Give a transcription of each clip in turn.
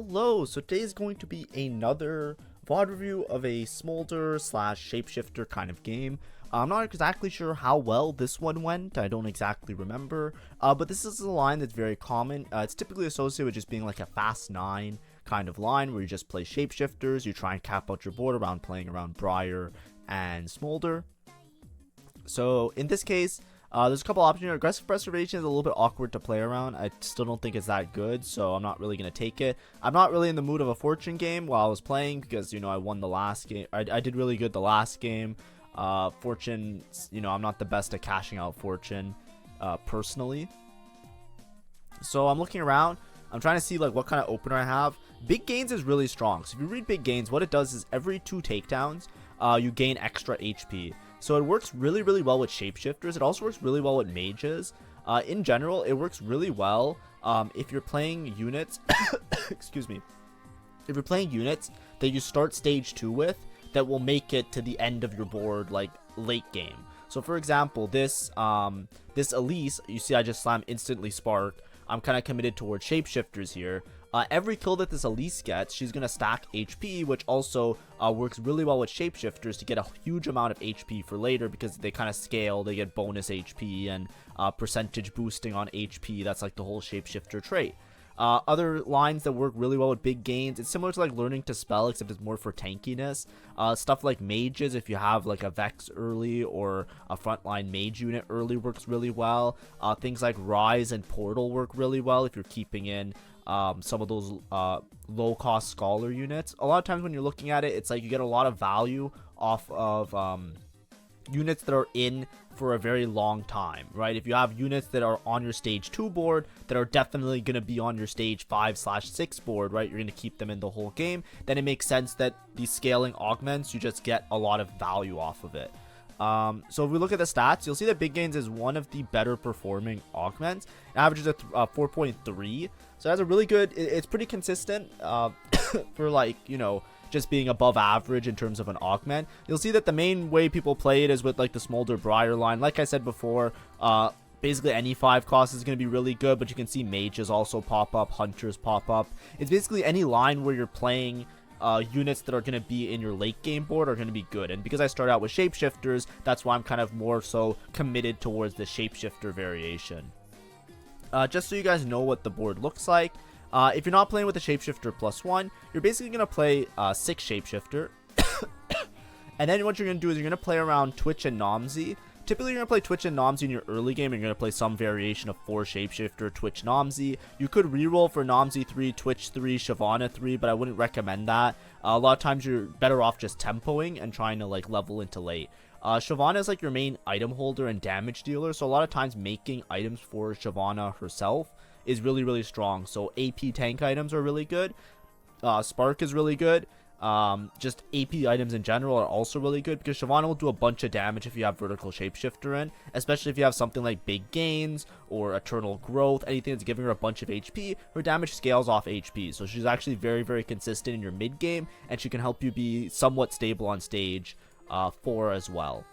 Hello, so today is going to be another VOD review of a Smolder slash Shapeshifter kind of game. I'm not exactly sure how well this one went, I don't exactly remember, but this is a line that's very common. It's typically associated with just being like a fast 9 kind of line where you just play Shapeshifters, you try and cap out your board around playing around Briar and Smolder. So in this case, there's a couple options here. Aggressive Preservation is a little bit awkward to play around. I still don't think it's that good, so I'm not really going to take it. I'm not really in the mood of a Fortune game while I was playing because, I won the last game. I did really good the last game. Fortune, I'm not the best at cashing out Fortune personally. So I'm looking around. I'm trying to see like what kind of opener I have. Big Gains is really strong. So if you read Big Gains, what it does is every 2 takedowns, you gain extra HP. So it works really, really well with Shapeshifters. It also works really well with mages. In general, it works really well if you're playing units. Excuse me. If you're playing units that you start stage 2 with, that will make it to the end of your board, like late game. So for example, this Elise, you see I just slam instantly spark. I'm kind of committed towards Shapeshifters here. Every kill that this Elise gets, she's going to stack HP, which also works really well with Shapeshifters to get a huge amount of HP for later because they kind of scale. They get bonus HP and percentage boosting on HP. That's like the whole Shapeshifter trait. Other lines that work really well with Big Gains, it's similar to like learning to spell, except it's more for tankiness. Stuff like mages, if you have like a Vex early or a frontline mage unit early, works really well. Things like Rise and Portal work really well if you're keeping in some of those low cost scholar units. A lot of times when you're looking at it, it's like you get a lot of value off of units that are in for a very long time, right? If you have units that are on your stage 2 board that are definitely going to be on your stage 5/6 board, right? You're going to keep them in the whole game, then it makes sense that these scaling augments, you just get a lot of value off of it. So if we look at the stats, you'll see that Big Gains is one of the better performing augments. It averages a 4.3, so that's a really good, it's pretty consistent for like, just being above average in terms of an augment. You'll see that the main way people play it is with like the Smolder Briar line. Like I said before, basically any 5 cost is going to be really good, but you can see mages also pop up, hunters pop up. It's basically any line where you're playing units that are going to be in your late game board are going to be good. And because I start out with Shapeshifters, that's why I'm kind of more so committed towards the Shapeshifter variation. Just so you guys know what the board looks like, if you're not playing with the Shapeshifter +1, you're basically going to play 6 Shapeshifter. And then what you're going to do is you're going to play around Twitch and Nomsy. Typically, you're going to play Twitch and Nomsy in your early game, and you're going to play some variation of 4 Shapeshifter, Twitch, Nomsy. You could reroll for Nomsy 3, Twitch 3, Shyvana 3, but I wouldn't recommend that. A lot of times, you're better off just tempoing and trying to like level into late. Shyvana is like your main item holder and damage dealer, so a lot of times making items for Shyvana herself is really, really strong. So AP tank items are really good. Spark is really good. Just AP items in general are also really good because Shyvana will do a bunch of damage if you have Vertical Shapeshifter in, especially if you have something like Big Gains or Eternal Growth, anything that's giving her a bunch of HP. Her damage scales off HP, so she's actually very, very consistent in your mid game, and she can help you be somewhat stable on stage 4 as well.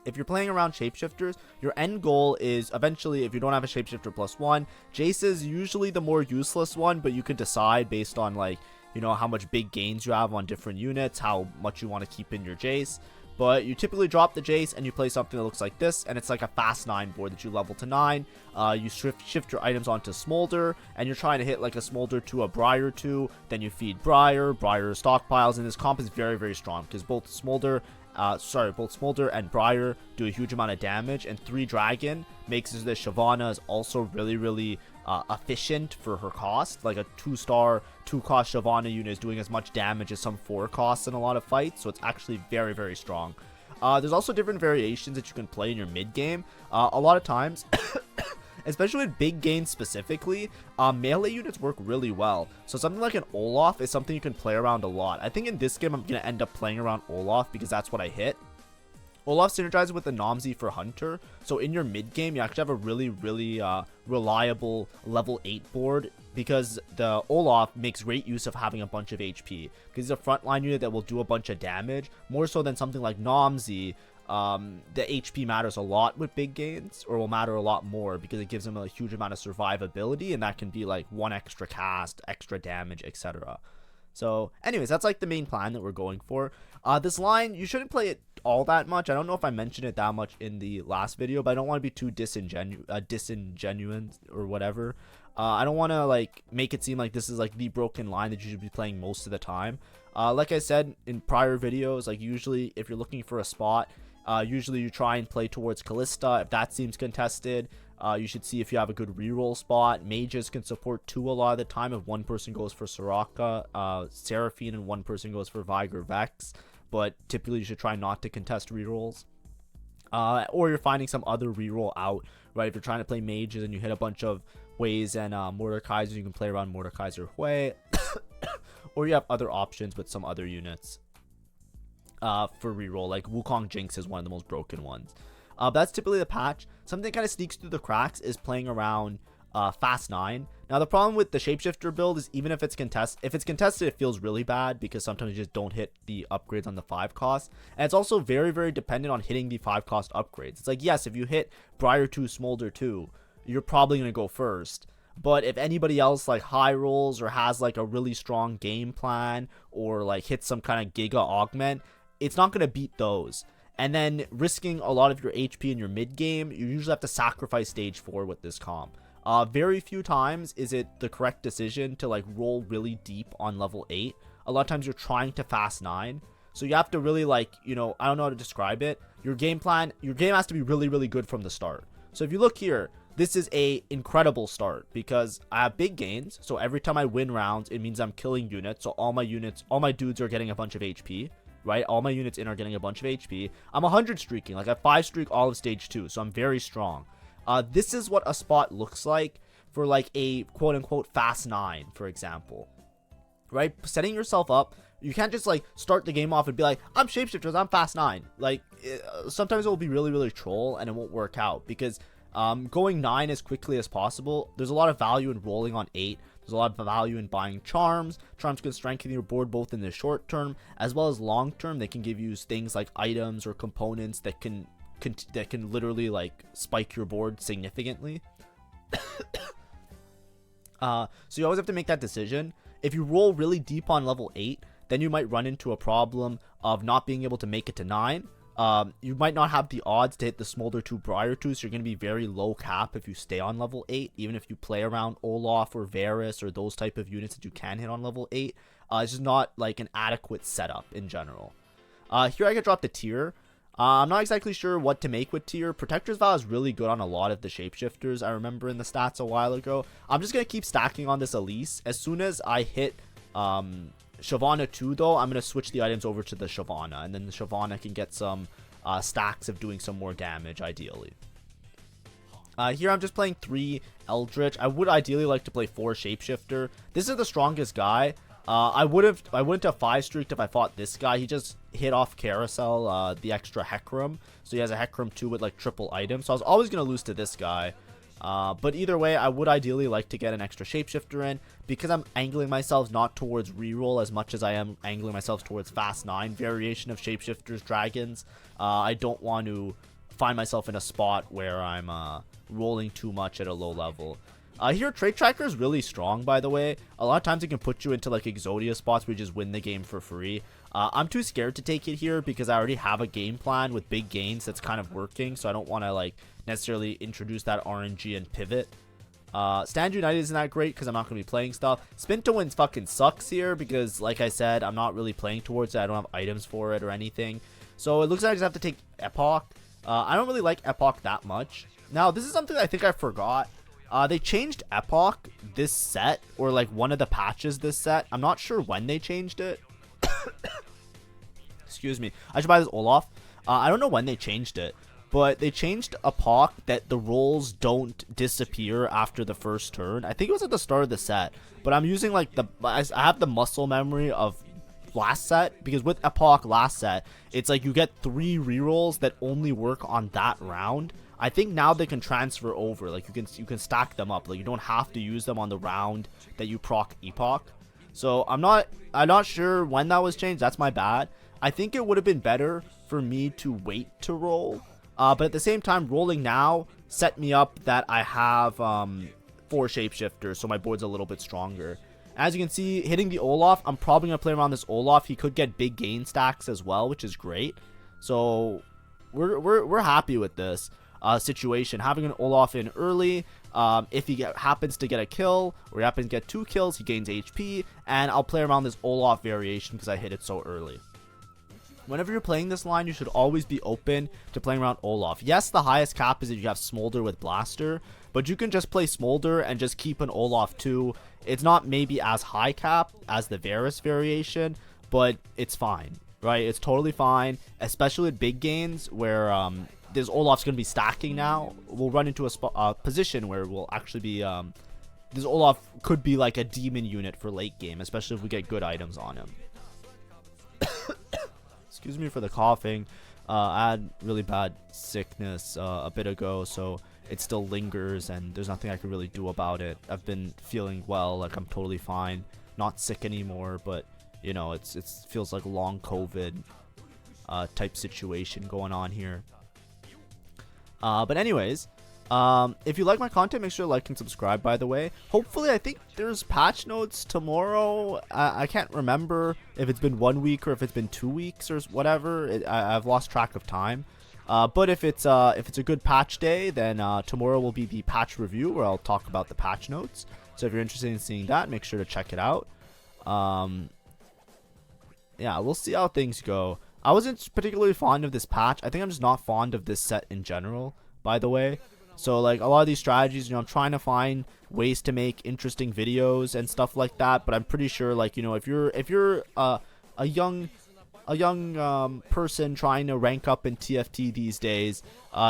If you're playing around Shapeshifters, your end goal is eventually, if you don't have a Shapeshifter +1, Jace is usually the more useless one, but you can decide based on like, how much Big Gains you have on different units, how much you want to keep in your Jace. But you typically drop the Jace and you play something that looks like this, and it's like a fast 9 board that you level to 9. You shift your items onto Smolder, and you're trying to hit like a Smolder to a Briar 2, then you feed Briar stockpiles, and this comp is very, very strong because both Smolder and Briar do a huge amount of damage, and 3 Dragon makes it so that Shyvana is also really, really efficient for her cost. Like a 2-star, 2-cost Shyvana unit is doing as much damage as some 4 costs in a lot of fights, so it's actually very, very strong. There's also different variations that you can play in your mid game. A lot of times, especially with Big Gains specifically, melee units work really well. So something like an Olaf is something you can play around a lot. I think in this game I'm going to end up playing around Olaf because that's what I hit. Olaf synergizes with the Nomsy for Hunter, so in your mid game you actually have a really, really reliable level 8 board because the Olaf makes great use of having a bunch of HP because he's a frontline unit that will do a bunch of damage, more so than something like Nomsy, the HP matters a lot with big gains, or will matter a lot more because it gives them a huge amount of survivability, and that can be like 1 extra cast, extra damage, etc. So anyways, that's like the main plan that we're going for. This line, you shouldn't play it all that much. I don't know if I mentioned it that much in the last video, but I don't want to be too disingenuous or whatever. I don't want to like make it seem like this is like the broken line that you should be playing most of the time. Like I said in prior videos, like usually if you're looking for a spot, usually you try and play towards Callista. If that seems contested, you should see if you have a good reroll spot. Mages can support 2 a lot of the time if one person goes for Soraka, Seraphine, and one person goes for Viger Vex. But typically you should try not to contest rerolls. Or you're finding some other reroll out, right? If you're trying to play mages and you hit a bunch of Hueys and Mordekaisers, you can play around Mordekaiser Hui. Or you have other options with some other units for reroll, like Wukong Jinx is one of the most broken ones. But that's typically the patch. Something that kind of sneaks through the cracks is playing around Fast 9. Now the problem with the Shapeshifter build is even if it's contested, it feels really bad because sometimes you just don't hit the upgrades on the 5 cost. And it's also very, very dependent on hitting the 5 cost upgrades. It's like, yes, if you hit Briar 2, Smolder 2, you're probably going to go first. But if anybody else like high rolls or has like a really strong game plan or like hits some kind of Giga Augment, it's not going to beat those. And then risking a lot of your HP in your mid game, you usually have to sacrifice stage 4 with this comp. Very few times is it the correct decision to like roll really deep on level 8. A lot of times you're trying to fast 9. So you have to really like, you know, I don't know how to describe it. Your game has to be really, really good from the start. So if you look here, this is a incredible start because I have big gains. So every time I win rounds, it means I'm killing units. So all my dudes are getting a bunch of HP, right? All my units in are getting a bunch of HP. I'm 100 streaking, like I 5 streak all of stage 2. So I'm very strong. This is what a spot looks like for like a quote unquote fast 9, for example, right? Setting yourself up. You can't just like start the game off and be like, I'm Shapeshifters, I'm fast 9. Like sometimes it will be really, really troll and it won't work out because going 9 as quickly as possible, there's a lot of value in rolling on 8. There's a lot of value in buying charms. Charms can strengthen your board both in the short term as well as long term. They can give you things like items or components that can literally like spike your board significantly. So you always have to make that decision. If you roll really deep on level 8, then you might run into a problem of not being able to make it to 9. You might not have the odds to hit the Smolder 2 Briar 2, so you're going to be very low cap if you stay on level 8, even if you play around Olaf or Varus or those type of units that you can hit on level 8. It's just not like an adequate setup in general. Here I get dropped a tier. I'm not exactly sure what to make with tier. Protector's Vow is really good on a lot of the Shapeshifters. I remember in the stats a while ago. I'm just going to keep stacking on this Elise. As soon as I hit Shyvana 2 though, I'm going to switch the items over to the Shyvana, and then the Shyvana can get some stacks of doing some more damage ideally. Here I'm just playing 3 Eldritch. I would ideally like to play 4 Shapeshifter. This is the strongest guy. I wouldn't have 5 streaked if I fought this guy. He just hit off Carousel, the extra Hecarim. So he has a Hecarim 2 with like triple items. So I was always going to lose to this guy. But either way, I would ideally like to get an extra Shapeshifter in because I'm angling myself not towards reroll as much as I am angling myself towards Fast 9 variation of Shapeshifters Dragons. I don't want to find myself in a spot where I'm rolling too much at a low level. Here, Trait Tracker is really strong, by the way. A lot of times it can put you into like Exodia spots where you just win the game for free. I'm too scared to take it here because I already have a game plan with big gains that's kind of working, so I don't want to like necessarily introduce that RNG and pivot. Stand United isn't that great because I'm not going to be playing stuff. Spin to Wins fucking sucks here because, like I said, I'm not really playing towards it. I don't have items for it or anything. So it looks like I just have to take Epoch. I don't really like Epoch that much. Now, this is something I think I forgot. They changed Epoch this set, or like one of the patches this set. I'm not sure when they changed it. Excuse me. I should buy this Olaf. I don't know when they changed it, but they changed Epoch that the rolls don't disappear after the first turn. I think it was at the start of the set, but I'm using like I have the muscle memory of last set, because with Epoch last set, it's like you get 3 rerolls that only work on that round. I think now they can transfer over, like you can stack them up, like you don't have to use them on the round that you proc Epoch. So I'm not sure when that was changed. That's my bad. I think it would have been better for me to wait to roll. But at the same time, rolling now set me up that I have 4 Shapeshifters, so my board's a little bit stronger. As you can see, hitting the Olaf, I'm probably going to play around this Olaf. He could get big gain stacks as well, which is great. So we're happy with this situation. Having an Olaf in early, if he happens to get a kill, or he happens to get 2 kills, he gains HP, and I'll play around this Olaf variation because I hit it so early. Whenever you're playing this line, you should always be open to playing around Olaf. Yes, the highest cap is if you have Smolder with Blaster, but you can just play Smolder and just keep an Olaf too. It's not maybe as high cap as the Varus variation, but it's fine, right? It's totally fine, especially with big gains where this Olaf's going to be stacking now. We'll run into a position where we'll actually be... this Olaf could be like a demon unit for late game, especially if we get good items on him. Excuse me for the coughing. I had really bad sickness a bit ago, so it still lingers, and there's nothing I can really do about it. I've been feeling well, like I'm totally fine, not sick anymore, but you know, it feels like long COVID type situation going on here. But anyways, if you like my content, make sure to like and subscribe, by the way. Hopefully, I think there's patch notes tomorrow. I can't remember if it's been 1 week or if it's been 2 weeks or whatever. I've lost track of time. But if it's a good patch day, then tomorrow will be the patch review where I'll talk about the patch notes. So if you're interested in seeing that, make sure to check it out. Yeah, we'll see how things go. I wasn't particularly fond of this patch. I think I'm just not fond of this set in general, by the way. So like a lot of these strategies, you know, I'm trying to find ways to make interesting videos and stuff like that. But I'm pretty sure, like, you know, if you're a young person trying to rank up in TFT these days,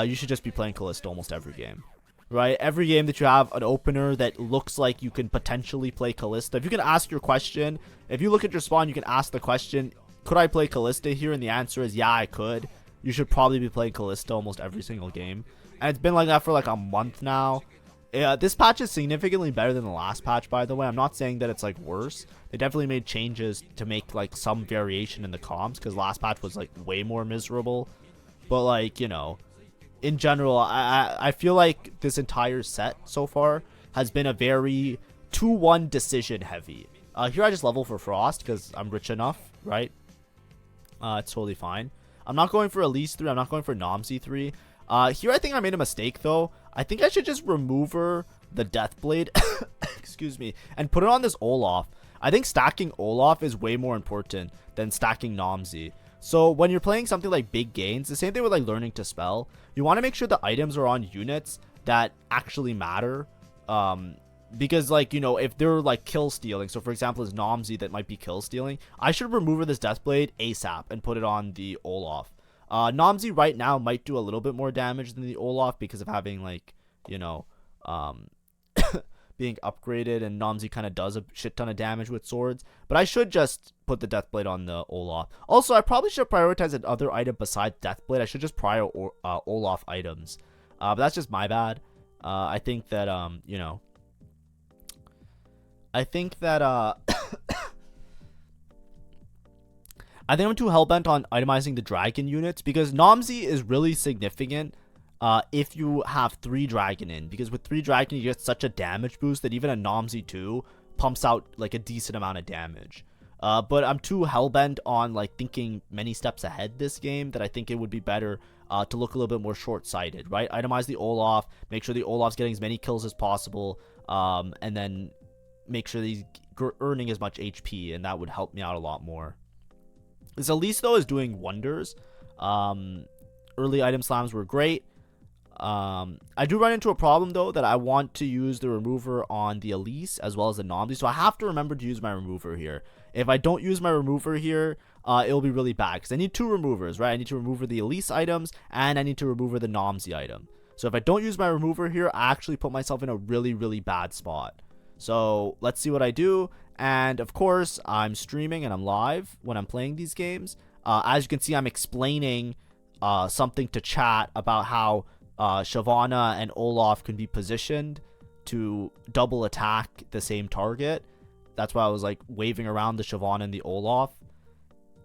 you should just be playing Kalista almost every game, right? Every game that you have an opener that looks like you can potentially play Kalista. If you can ask your question, if you look at your spawn, you can ask the question, could I play Kalista here? And the answer is, yeah, I could. You should probably be playing Kalista almost every single game. And it's been like that for like a month now. This patch is significantly better than the last patch, by the way. I'm not saying that it's like worse. They definitely made changes to make like some variation in the comms, because last patch was like way more miserable. But like, you know, in general, I feel like this entire set so far has been a very 2-1 decision heavy. Here I just level for Frost because I'm rich enough, right? It's totally fine. I'm not going for Elise 3. I'm not going for Nomsy 3. Here I think I made a mistake though. I think I should just remove the Deathblade, excuse me, and put it on this Olaf. I think stacking Olaf is way more important than stacking Nomsy. So when you're playing something like big gains, the same thing with like learning to spell, you want to make sure the items are on units that actually matter. Because like, you know, if they're like kill stealing, so for example it's Nomsy that might be kill stealing, I should remove this Deathblade ASAP and put it on the Olaf. Nomsy right now might do a little bit more damage than the Olaf because of having like, you know, being upgraded, and Nomsy kind of does a shit ton of damage with swords. But I should just put the Deathblade on the Olaf. Also, I probably should prioritize another item besides Deathblade. I should just prior Olaf items. But that's just my bad. I think that, you know, I think that, I think I'm too hellbent on itemizing the dragon units, because Nomsy is really significant if you have 3 dragon in, because with 3 dragon you get such a damage boost that even a Nomsy 2 pumps out like a decent amount of damage. But I'm too hellbent on like thinking many steps ahead this game that I think it would be better to look a little bit more short-sighted, right? Itemize the Olaf, make sure the Olaf's getting as many kills as possible, and then make sure that he's earning as much HP, and that would help me out a lot more. This Elise though is doing wonders. Early item slams were great. I do run into a problem though, that I want to use the remover on the Elise as well as the Nomsy, so I have to remember to use my remover here. If I don't use my remover here, it'll be really bad, because I need 2 removers, right? I need to remove the Elise items, and I need to remove the Nomsy item. So if I don't use my remover here, I actually put myself in a really, really bad spot. So let's see what I do. And of course, I'm streaming and I'm live when I'm playing these games. As you can see, I'm explaining something to chat about how Shyvana and Olaf can be positioned to double attack the same target. That's why I was like waving around the Shyvana and the Olaf.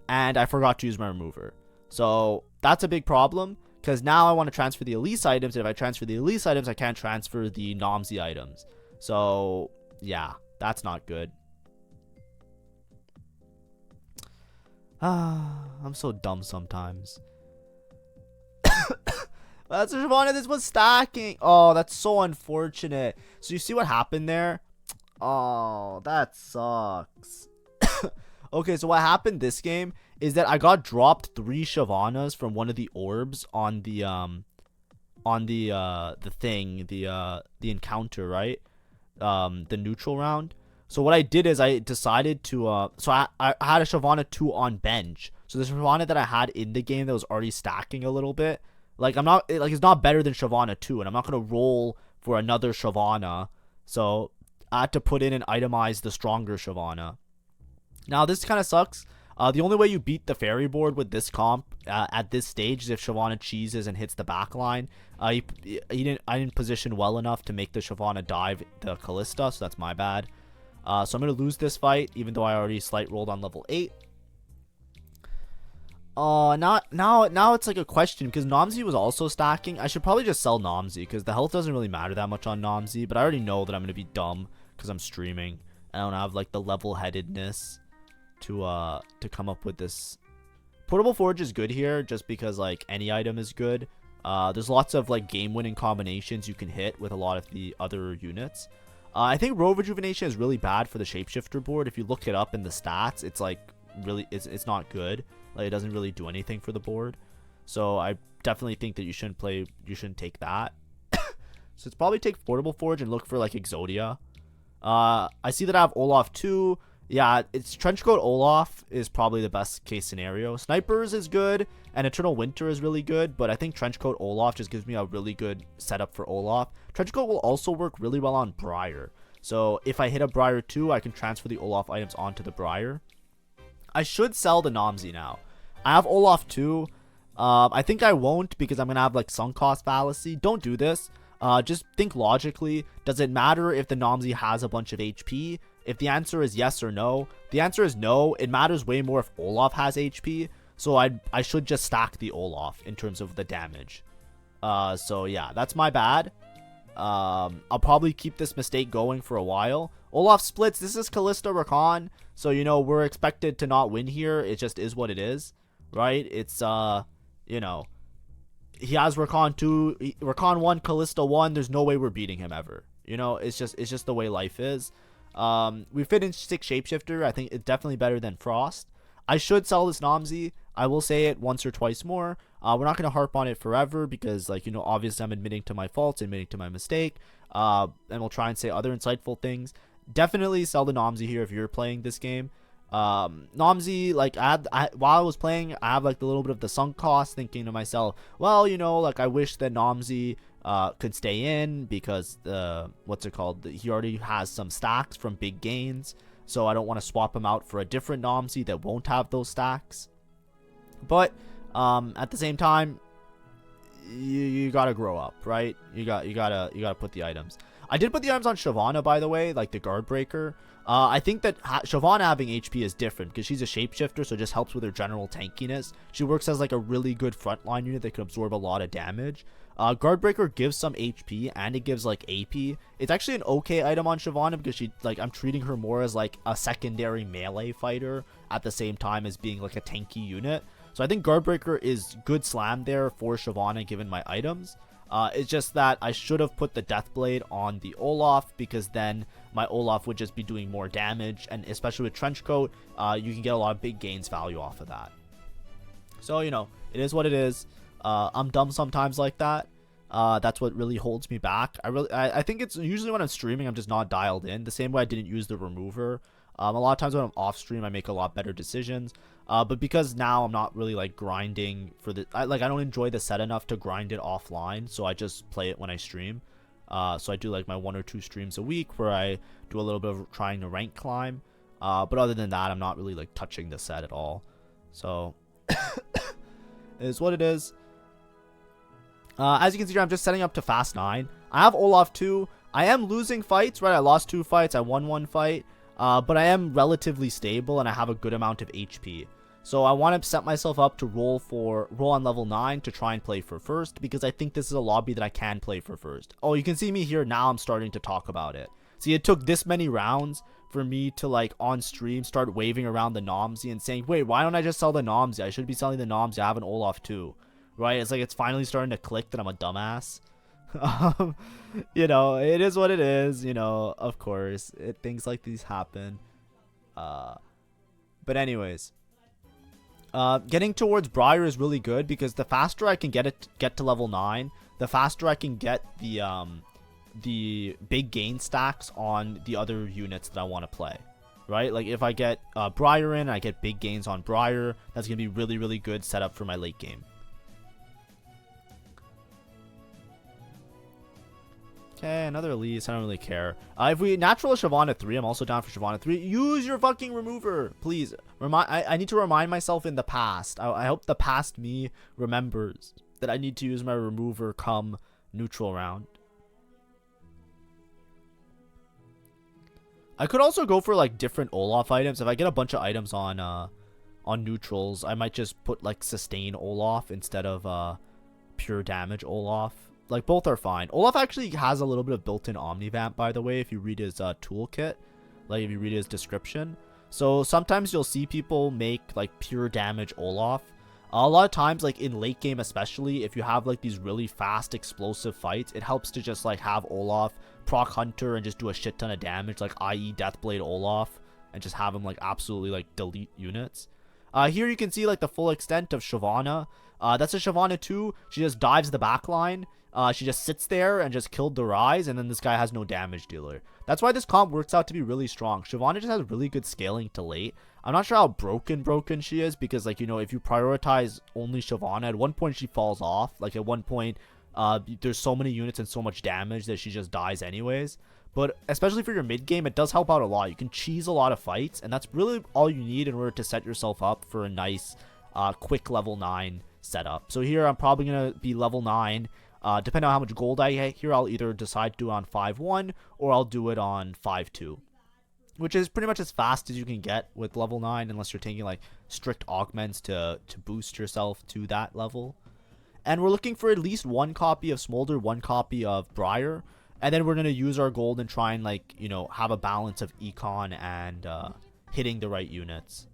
and I forgot to use my remover. So that's a big problem, because now I want to transfer the Elise items, and if I transfer the Elise items, I can't transfer the Nomsy items. So yeah, that's not good. I'm so dumb sometimes. That's Shyvana. This was stacking. Oh, that's so unfortunate. So you see what happened there? Oh, that sucks. Okay, so what happened this game is that I got dropped 3 Shyvanas from one of the orbs on the encounter, right? The neutral round. So what I did is I decided to so I had a Shyvana 2 on bench. So the Shyvana that I had in the game that was already stacking a little bit. Like it's not better than Shyvana 2, and I'm not gonna roll for another Shyvana. So I had to put in and itemize the stronger Shyvana. Now this kind of sucks. The only way you beat the fairy board with this comp at this stage is if Shyvana cheeses and hits the back line. I didn't position well enough to make the Shyvana dive the Callista, so that's my bad. So I'm gonna lose this fight, even though I already slight rolled on level 8. Now it's like a question, because Nomsy was also stacking. I should probably just sell Nomsy, because the health doesn't really matter that much on Nomsy, but I already know that I'm gonna be dumb because I'm streaming. I don't have like the level-headedness to come up with this. Portable Forge is good here just because like any item is good. There's lots of like game-winning combinations you can hit with a lot of the other units. I think Road Rejuvenation is really bad for the Shapeshifter board. If you look it up in the stats, it's like really it's not good. Like it doesn't really do anything for the board. So I definitely think that you shouldn't take that. So it's probably take Portable Forge and look for like Exodia. I see that I have Olaf 2. Yeah, it's Trenchcoat Olaf is probably the best case scenario. Snipers is good, and Eternal Winter is really good, but I think Trenchcoat Olaf just gives me a really good setup for Olaf. Trenchcoat will also work really well on Briar. So if I hit a Briar 2, I can transfer the Olaf items onto the Briar. I should sell the Nomsy now. I have Olaf 2. I think I won't because I'm going to have like sunk cost fallacy. Don't do this. Just think logically. Does it matter if the Nomsy has a bunch of HP? If the answer is yes or no, the answer is no. It matters way more if Olaf has HP. So I should just stack the Olaf in terms of the damage. So yeah, that's my bad. I'll probably keep this mistake going for a while. Olaf splits. This is Callista Rakan. So, you know, we're expected to not win here. It just is what it is, right? It's, you know, he has Rakan 2, Rakan 1, Callista 1. There's no way we're beating him ever. You know, it's just the way life is. We fit in 6 Shapeshifter. I think it's definitely better than Frost. I should sell this Nomsy. I will say it once or twice more. We're not going to harp on it forever because, like, you know, obviously I'm admitting to my faults, admitting to my mistake. And we'll try and say other insightful things. Definitely sell the Nomsy here if you're playing this game. Nomsy, like, while I was playing, I have, like, the little bit of the sunk cost, thinking to myself, well, you know, like, I wish that Nomsy could stay in because, what's it called? He already has some stacks from big gains. So I don't want to swap him out for a different Nomsy that won't have those stacks. But at the same time, you gotta grow up, right? You gotta put the items. I did put the items on Shyvana, by the way, like the guard breaker. I think that Shyvana having HP is different because she's a shapeshifter, so it just helps with her general tankiness. She works as like a really good frontline unit that can absorb a lot of damage. Guardbreaker gives some HP and it gives like AP. It's actually an okay item on Shyvana because I'm treating her more as like a secondary melee fighter at the same time as being like a tanky unit. So I think Guardbreaker is good slam there for Shyvana given my items. It's just that I should have put the Deathblade on the Olaf because then my Olaf would just be doing more damage, and especially with Trenchcoat, you can get a lot of big gains value off of that. So, you know, it is what it is. I'm dumb sometimes like that. That's what really holds me back. I think it's usually when I'm streaming, I'm just not dialed in. The same way I didn't use the remover. A lot of times when I'm off stream, I make a lot better decisions. But because now I'm not really like grinding for the, I don't enjoy the set enough to grind it offline. So I just play it when I stream. So I do like my 1 or 2 streams a week where I do a little bit of trying to rank climb. But other than that, I'm not really like touching the set at all. So it is what it is. As you can see here, I'm just setting up to fast 9. I have Olaf 2. I am losing fights, right? I lost 2 fights. I won 1 fight. But I am relatively stable and I have a good amount of HP. So I want to set myself up to roll on level 9 to try and play for first, because I think this is a lobby that I can play for first. Oh, you can see me here now. I'm starting to talk about it. See, it took this many rounds for me to, like, on stream start waving around the Nomsy and saying, wait, why don't I just sell the Nomsy? I should be selling the Nomsy. I have an Olaf too, right? It's like it's finally starting to click that I'm a dumbass. You know, it is what it is, you know, of course. Things like these happen. But anyways, getting towards Briar is really good, because the faster I can get to level 9, the faster I can get the big gain stacks on the other units that I want to play, right? Like if I get Briar in, I get big gains on Briar. That's gonna be really, really good setup for my late game. Okay, another Elise. I don't really care. If we natural Shyvana 3, I'm also down for Shyvana 3. Use your fucking remover, please. I need to remind myself in the past. I hope the past me remembers that I need to use my remover come neutral round. I could also go for like different Olaf items. If I get a bunch of items on neutrals, I might just put like sustain Olaf instead of pure damage Olaf. Like, both are fine. Olaf actually has a little bit of built-in Omnivamp, by the way, if you read his toolkit. Like, if you read his description. So, sometimes you'll see people make, like, pure damage Olaf. A lot of times, like, in late game especially, if you have, like, these really fast, explosive fights, it helps to just, like, have Olaf proc Hunter and just do a shit ton of damage, like, i.e. Deathblade Olaf, and just have him, like, absolutely, like, delete units. Here you can see, like, the full extent of Shyvana. That's a Shyvana 2. She just dives the back line. She just sits there and just killed the Rise, and then this guy has no damage dealer. That's why this comp works out to be really strong. Shyvana just has really good scaling to late. I'm not sure how broken she is, because, like, you know, if you prioritize only Shyvana, at one point she falls off. Like, at one point, there's so many units and so much damage that she just dies anyways. But especially for your mid game, it does help out a lot. You can cheese a lot of fights, and that's really all you need in order to set yourself up for a nice, quick level 9 setup. So here, I'm probably going to be level 9. Depending on how much gold I get here, I'll either decide to do it on 5-1 or I'll do it on 5-2, which is pretty much as fast as you can get with level 9, unless you're taking like strict augments to boost yourself to that level. And we're looking for at least 1 copy of Smolder, 1 copy of Briar, and then we're going to use our gold and try and, like, you know, have a balance of econ and hitting the right units.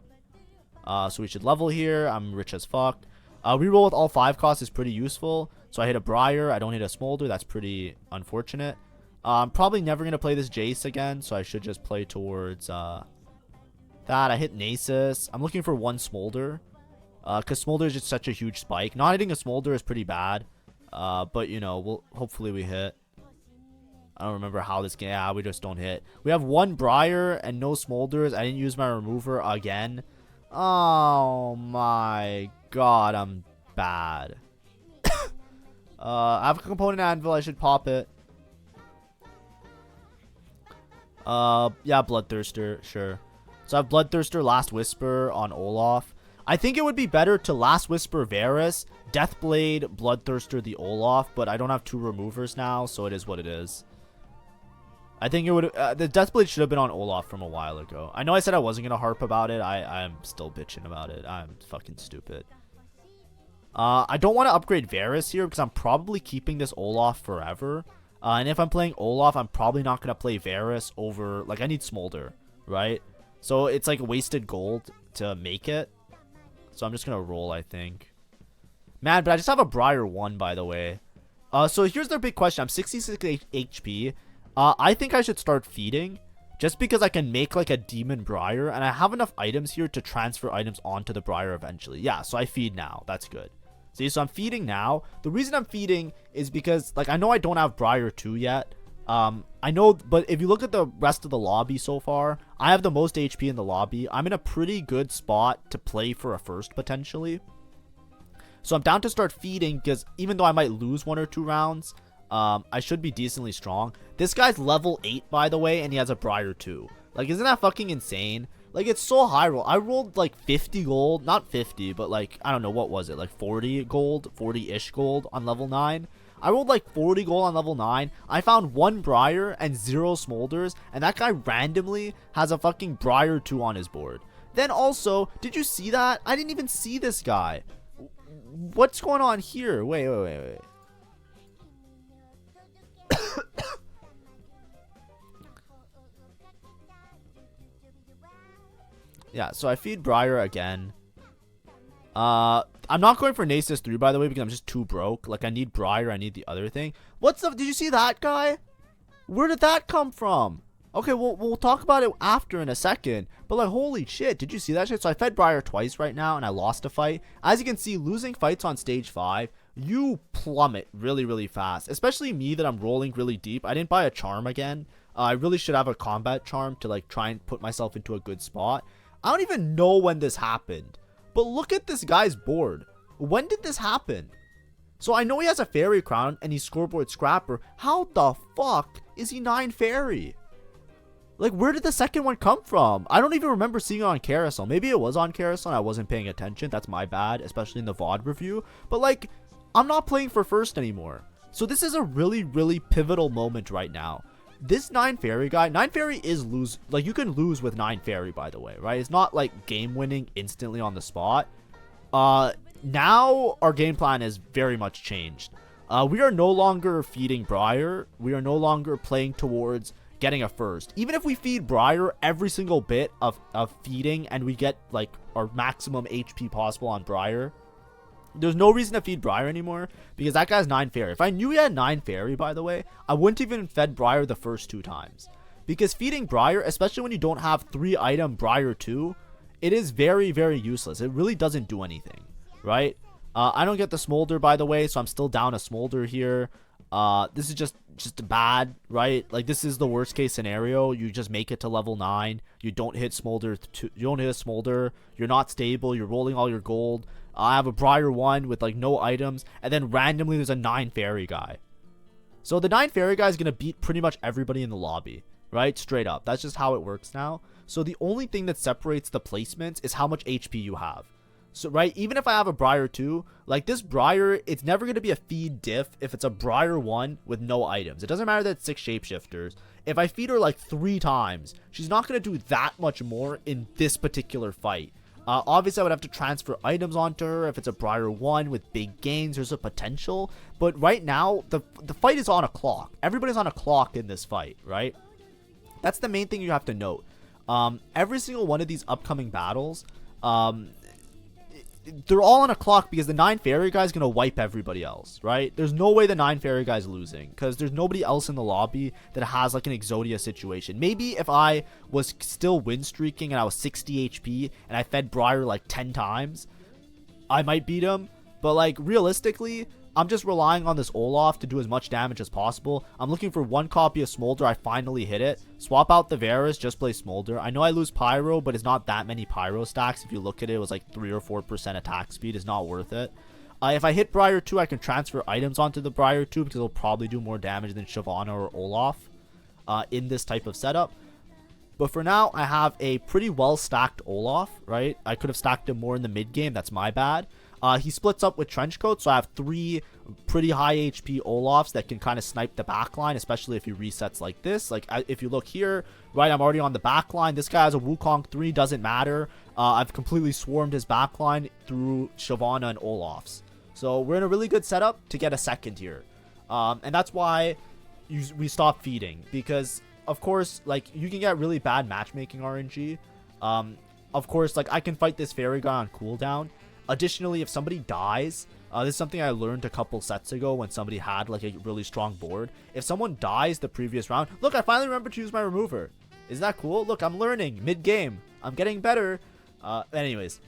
So we should level here. I'm rich as fuck. Reroll with all 5 costs is pretty useful. So I hit a Briar, I don't hit a Smolder. That's pretty unfortunate. I'm probably never going to play this Jace again, so I should just play towards that. I hit Nasus. I'm looking for 1 Smolder, because Smolder is just such a huge spike. Not hitting a Smolder is pretty bad, but, you know, hopefully we hit. I don't remember how this game... Yeah, we just don't hit. We have 1 Briar and no Smolders. I didn't use my remover again. Oh my god, I'm bad. I have a component anvil. I should pop it. Yeah, Bloodthirster, sure. So I have Bloodthirster, Last Whisper on Olaf. I think it would be better to Last Whisper Varus, Deathblade, Bloodthirster the Olaf, but I don't have 2 removers now, so it is what it is. I think it would... the Deathblade should have been on Olaf from a while ago. I know I said I wasn't going to harp about it. I'm still bitching about it. I'm fucking stupid. I don't want to upgrade Varus here because I'm probably keeping this Olaf forever. And if I'm playing Olaf, I'm probably not going to play Varus over... Like, I need Smolder, right? So it's like wasted gold to make it. So I'm just going to roll, I think. Man, but I just have a Briar 1, by the way. So here's the big question. I'm 66 HP. I think I should start feeding. Just because I can make like a Demon Briar. And I have enough items here to transfer items onto the Briar eventually. Yeah, so I feed now. That's good. See, so I'm feeding now. The reason I'm feeding is because, like, I know I don't have Briar 2 yet. I know, but if you look at the rest of the lobby so far, I have the most HP in the lobby. I'm in a pretty good spot to play for a first, potentially. So I'm down to start feeding, because even though I might lose 1 or 2 rounds, I should be decently strong. This guy's level 8, by the way, and he has a Briar 2. Like, isn't that fucking insane? Like, it's so high roll. I rolled, like, 50 gold. Not 50, but, like, I don't know, what was it? Like, 40 gold? 40-ish gold on level 9? I rolled, like, 40 gold on level 9. I found 1 Briar and 0 Smolders, and that guy randomly has a fucking Briar 2 on his board. Then also, did you see that? I didn't even see this guy. What's going on here? Wait. Yeah, so I feed Briar again. I'm not going for Nasus 3, by the way, because I'm just too broke. Like, I need Briar, I need the other thing. What's the... Did you see that guy? Where did that come from? Okay, we'll talk about it after in a second. But, like, holy shit, did you see that shit? So I fed Briar twice right now, and I lost a fight. As you can see, losing fights on stage 5, you plummet really, really fast. Especially me that I'm rolling really deep. I didn't buy a charm again. I really should have a combat charm to, like, try and put myself into a good spot. I don't even know when this happened. But look at this guy's board. When did this happen? So I know he has a fairy crown and he's scoreboard scrapper. How the fuck is he 9 fairy? Like, where did the second one come from? I don't even remember seeing it on Carousel. Maybe it was on Carousel and I wasn't paying attention. That's my bad, especially in the VOD review. But, like, I'm not playing for first anymore. So this is a really, really pivotal moment right now. This 9 fairy guy, 9 fairy is lose, like, you can lose with 9 fairy, by the way, right? It's not like game winning instantly on the spot. Now our game plan is very much changed. We are no longer feeding Briar. We are no longer playing towards getting a first. Even if we feed Briar every single bit of feeding and we get like our maximum HP possible on Briar, there's no reason to feed Briar anymore because that guy's 9 fairy. If I knew he had 9 fairy, by the way, I wouldn't even fed Briar the first 2 times. Because feeding Briar, especially when you don't have 3 item Briar 2, it is very, very useless. It really doesn't do anything, right? I don't get the Smolder, by the way, so I'm still down a Smolder here. This is just bad, right? Like, this is the worst case scenario. You just make it to level 9. You don't hit Smolder. You don't hit a Smolder. You're not stable. You're rolling all your gold. I have a Briar 1 with like no items, and then randomly there's a 9 fairy guy. So the 9 fairy guy is going to beat pretty much everybody in the lobby, right? Straight up. That's just how it works now. So the only thing that separates the placements is how much HP you have. So, right, even if I have a Briar 2, like this Briar, it's never going to be a feed diff if it's a Briar 1 with no items. It doesn't matter that it's 6 Shapeshifters. If I feed her like 3 times, she's not going to do that much more in this particular fight. Obviously, I would have to transfer items onto her. If it's a Briar 1 with big gains, there's a potential. But right now, the fight is on a clock. Everybody's on a clock in this fight, right? That's the main thing you have to note. Every single one of these upcoming battles, they're all on a clock because the 9 fairy guy is going to wipe everybody else, right? There's no way the 9 fairy guy is losing because there's nobody else in the lobby that has like an Exodia situation. Maybe if I was still win streaking and I was 60 HP and I fed Briar like 10 times, I might beat him. But like realistically, I'm just relying on this Olaf to do as much damage as possible. I'm looking for 1 copy of Smolder. I finally hit it. Swap out the Varus, just play Smolder. I know I lose Pyro, but it's not that many Pyro stacks. If you look at it, it was like 3 or 4% attack speed. It's not worth it. If I hit Briar 2, I can transfer items onto the Briar 2 because it'll probably do more damage than Shyvana or Olaf in this type of setup. But for now, I have a pretty well stacked Olaf, right? I could have stacked him more in the mid game. That's my bad. He splits up with Trenchcoat, so I have 3 pretty high HP Olafs that can kind of snipe the backline, especially if he resets like this. Like, if you look here, right, I'm already on the backline. This guy has a Wukong 3, doesn't matter. I've completely swarmed his backline through Shyvana and Olafs. So we're in a really good setup to get a second here. And that's why we stop feeding, because, of course, like, you can get really bad matchmaking RNG. Of course, like, I can fight this fairy guy on cooldown. Additionally, if somebody dies, this is something I learned a couple sets ago when somebody had like a really strong board. If someone dies the previous round, look, I finally remembered to use my remover. Isn't that cool? Look, I'm learning mid-game. I'm getting better. Anyways,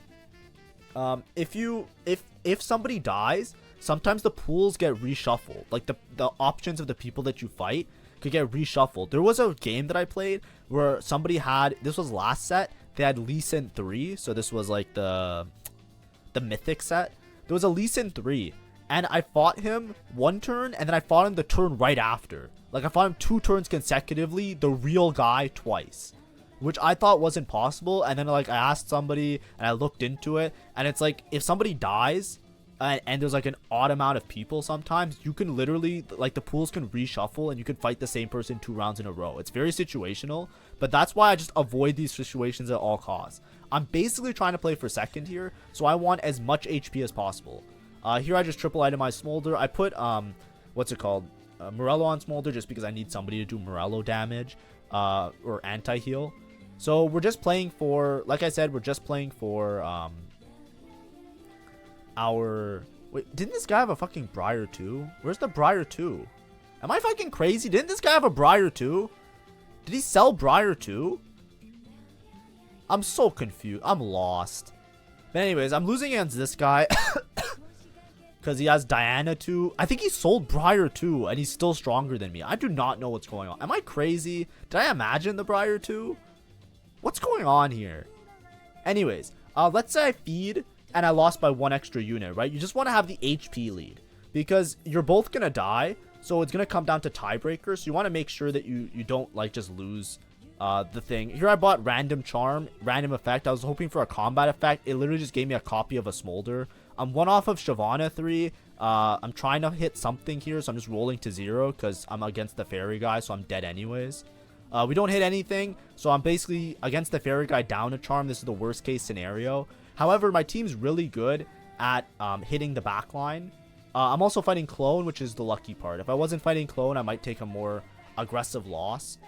if somebody dies, sometimes the pools get reshuffled. Like the options of the people that you fight could get reshuffled. There was a game that I played where somebody had, this was last set, they had Lee Sin 3, so this was like the mythic set. There was a Lee Sin 3 and I fought him 1 turn and then I fought him the turn right after. Like I fought him 2 turns consecutively, the real guy twice, which I thought wasn't possible. And then like I asked somebody and I looked into it, and it's like if somebody dies, and there's like an odd amount of people sometimes, you can literally, like, the pools can reshuffle and you can fight the same person 2 rounds in a row. It's very situational, but that's why I just avoid these situations at all costs. I'm basically trying to play for second here, so I want as much HP as possible. Here I just triple itemized Smolder. I put what's it called, Morello on Smolder, just because I need somebody to do Morello damage or anti-heal. So we're just playing for, like I said, we're just playing for our... Wait, didn't this guy have a fucking Briar too? Where's the Briar 2? Am I fucking crazy? Didn't this guy have a Briar too? Did he sell Briar too? I'm so confused. I'm lost. But anyways, I'm losing against this guy because he has Diana too. I think he sold Briar too, and he's still stronger than me. I do not know what's going on. Am I crazy? Did I imagine the Briar too? What's going on here? Anyways, let's say I feed and I lost by 1 extra unit, right? You just want to have the HP lead because you're both gonna die, so it's gonna come down to tiebreakers. So you want to make sure that you don't like just lose the thing. Here I bought random charm, random effect. I was hoping for a combat effect. It literally just gave me a copy of a Smolder. I'm 1 off of Shyvana 3. I'm trying to hit something here, so I'm just rolling to 0 because I'm against the fairy guy, so I'm dead anyways. We don't hit anything, so I'm basically against the fairy guy down a charm. This is the worst case scenario. However, my team's really good at hitting the backline. I'm also fighting Clone, which is the lucky part. If I wasn't fighting Clone, I might take a more aggressive loss.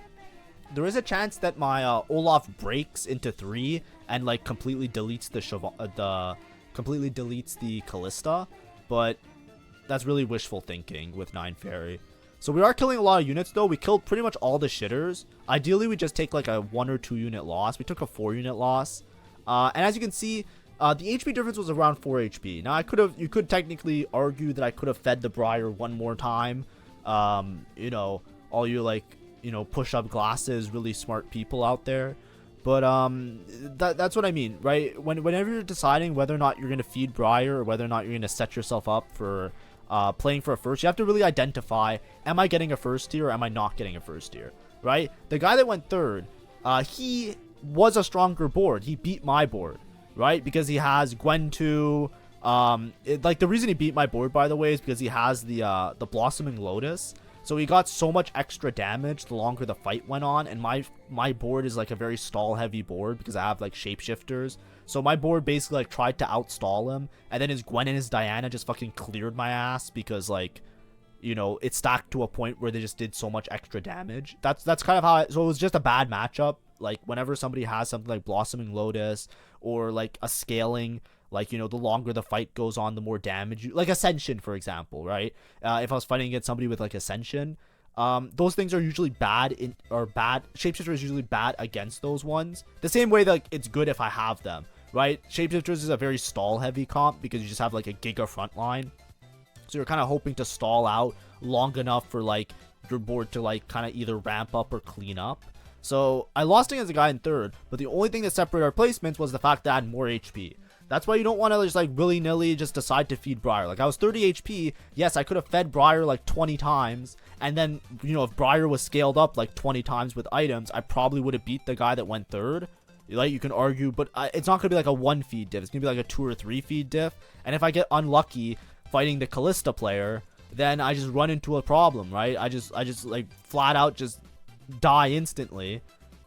There is a chance that my Olaf breaks into 3 and like completely deletes the Callista, but that's really wishful thinking with 9 fairy. So we are killing a lot of units though. We killed pretty much all the shitters. Ideally, we just take like a 1 or 2 unit loss. We took a 4 unit loss. And as you can see, the HP difference was around 4 HP. Now you could technically argue that I could have fed the Briar 1 more time. You know, all you like, you know, push up glasses, really smart people out there. But that's what I mean, right? Whenever you're deciding whether or not you're gonna feed Briar or whether or not you're gonna set yourself up for playing for a first, you have to really identify: am I getting a first tier or am I not getting a first tier? Right? The guy that went third, he was a stronger board. He beat my board, right? Because he has Gwen 2. Like the reason he beat my board, by the way, is because he has the Blossoming Lotus. So he got so much extra damage the longer the fight went on, and my board is like a very stall heavy board because I have like shapeshifters. So my board basically like tried to outstall him, and then his Gwen and his Diana just fucking cleared my ass because, like, you know, it stacked to a point where they just did so much extra damage. That's kind of how so it was just a bad matchup. Like whenever somebody has something like Blossoming Lotus or like a scaling, like, you know, the longer the fight goes on, the more damage you, like Ascension, for example, right? If I was fighting against somebody with like Ascension, those things are usually bad Shapeshifter is usually bad against those ones. The same way that, like, it's good if I have them, right? Shapeshifters is a very stall heavy comp because you just have like a giga frontline. So you're kind of hoping to stall out long enough for like your board to like kind of either ramp up or clean up. So I lost against a guy in third, but the only thing that separated our placements was the fact that I had more HP. That's why you don't want to just like willy-nilly just decide to feed Briar. Like I was 30 HP. Yes, I could have fed Briar like 20 times. And then, you know, if Briar was scaled up like 20 times with items, I probably would have beat the guy that went third. Like, you can argue, but it's not going to be like a 1 feed diff. It's going to be like a 2 or 3 feed diff. And if I get unlucky fighting the Callista player, then I just run into a problem, right? I just like flat out just die instantly,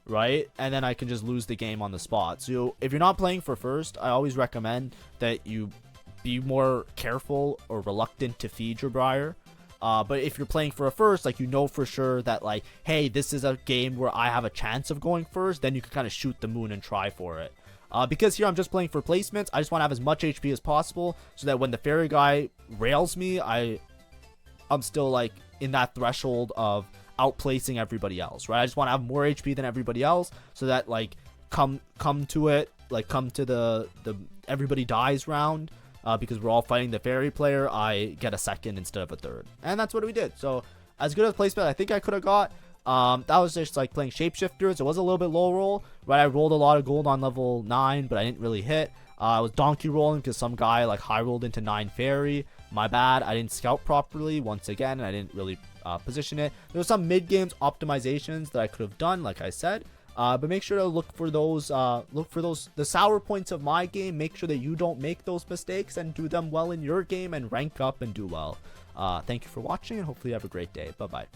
right? And then I can just lose the game on the spot. So if you're not playing for first, I always recommend that you be more careful or reluctant to feed your Briar. But if you're playing for a first, like, you know for sure that, like, hey, this is a game where I have a chance of going first, then you can kind of shoot the moon and try for it. Because here I'm just playing for placements, I just want to have as much HP as possible so that when the fairy guy rails me, I'm still like in that threshold of outplacing everybody else, right? I just want to have more HP than everybody else so that, like, come to it, like, come to the everybody dies round, because we're all fighting the fairy player, I get a second instead of a third. And that's what we did. So as good a placement I think I could have got. That was just like playing shapeshifters. It was a little bit low roll, right? I rolled a lot of gold on level 9, but I didn't really hit. I was donkey rolling because some guy like high rolled into 9 fairy. My bad. I didn't scout properly once again, and I didn't really position it. There were some mid games optimizations that I could have done, like I said. But make sure to look for those the sour points of my game. Make sure that you don't make those mistakes and do them well in your game and rank up and do well. Thank you for watching, and hopefully you have a great day. Bye bye.